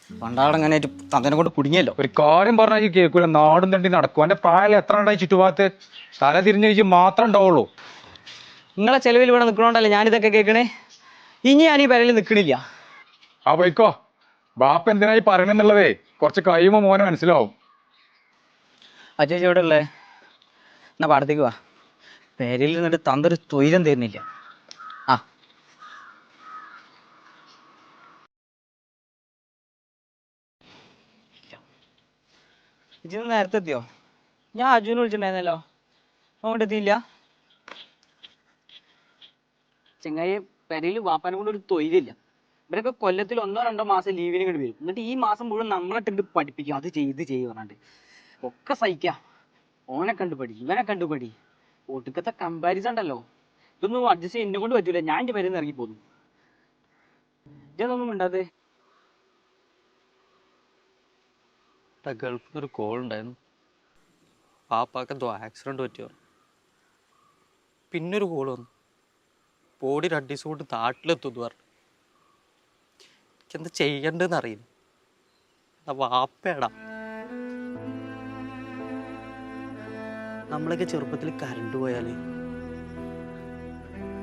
പണ്ടാടങ്ങനെ തന്തനെ കൊണ്ട് കുടുങ്ങിയല്ലോ. ഒരു കാര്യം പറഞ്ഞാൽ ഈ കേൾക്കൂല. നാടും തണ്ടി നടക്കും. എൻ്റെ പ്രായം എത്ര ഉണ്ടായി ചുറ്റുഭാഗത്ത്? തല തിരിഞ്ഞ് കഴിച്ച് മാത്രം ഉണ്ടാവുള്ളൂ. നിങ്ങളെ ചെലവിൽ ഇവിടെ നിൽക്കണോണ്ടല്ലേ ഞാനിതൊക്കെ കേൾക്കണേ. ഇനി ഞാൻ ഈ പെരയിൽ നിൽക്കണില്ല. ആ പോയിക്കോ. ബാപ്പ എന്തിനായി പറയണെന്നുള്ളതേ കുറച്ച് കഴിയുമ്പോൾ മോനെ മനസ്സിലാവും. അച്ഛൻ എവിടെ ഉള്ളേ? എന്നാ പാടത്തേക്ക് വാ. പെരയിൽ നിന്നിട്ട് തന്തൊരു തൊയിലും തരുന്നില്ല. ആ ഇജിന്ന് നേരത്തെ എത്തിയോ? ഞാൻ അജുവിനെ വിളിച്ചിട്ടുണ്ടായിരുന്നല്ലോ. അങ്ങോട്ട് എത്തിയില്ല. ചെങ്ങായി പെരയിൽ വാപ്പാനെ കൊണ്ട് ഒരു തൊയിലില്ല. ഇവരൊക്കെ കൊല്ലത്തിൽ 1-2 മാസം ലീവിന് ഇങ്ങോട്ട് വരും. എന്നിട്ട് ഈ മാസം മുഴുവൻ നമ്മളിട്ട് പഠിപ്പിക്കും. അത് ചെയ്ത് പറഞ്ഞാണ്ട് ഒക്കെ സഹിക്കാം. ഓനെ കണ്ടുപടി, ഇവനെ കണ്ടുപടി. ഒടുക്കത്തെ കമ്പാരിസൺ ഉണ്ടല്ലോ. ഇതൊന്നും അഡ്ജസ്റ്റ് ചെയ്യാൻ എന്നെ കൊണ്ട് പറ്റൂല. ഞാൻ എൻ്റെ പേരിൽ നിന്ന് ഇറങ്ങിപ്പോന്നു. ഇതൊന്നും ഉണ്ടാതെ. ഗൾഫിൽ നിന്നൊരു കോൾ ഉണ്ടായിരുന്നു. പാപ്പാക്ക് എന്തോ ആക്സിഡൻറ്റ് പറ്റിയോ. പിന്നൊരു കോൾ വന്നു. ബോഡി 2 ദിവസം കൊണ്ട് നാട്ടിലെത്തുമെന്ന് പറഞ്ഞു. എനിക്കെന്താ ചെയ്യണ്ടെന്ന് അറിയില്ല. വാപ്പേടാ. നമ്മളൊക്കെ ചെറുപ്പത്തിൽ കറണ്ട് പോയാൽ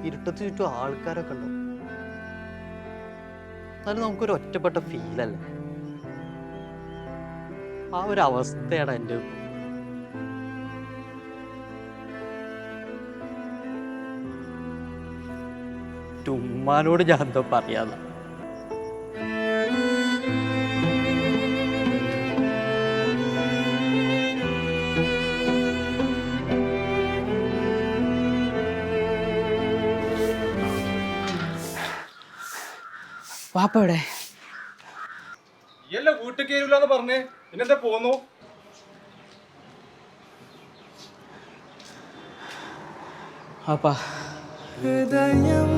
ഇരുട്ടത്ത് ചുറ്റും ആൾക്കാരൊക്കെ ഉണ്ടാവും. എന്നാലും നമുക്കൊരു ഒറ്റപ്പെട്ട ഫീലല്ലേ. ആ ഒരു അവസ്ഥയാണ് എൻ്റെ. ഉമ്മാനോട് ഞാൻ എന്തോ പറയാതെ. വാപ്പ എവിടെ? എല്ലാ വീട്ടിൽ കയറില്ലാന്ന് പറഞ്ഞേ പിന്നെന്താ പോന്നു? വാപ്പാ ഹൃദയം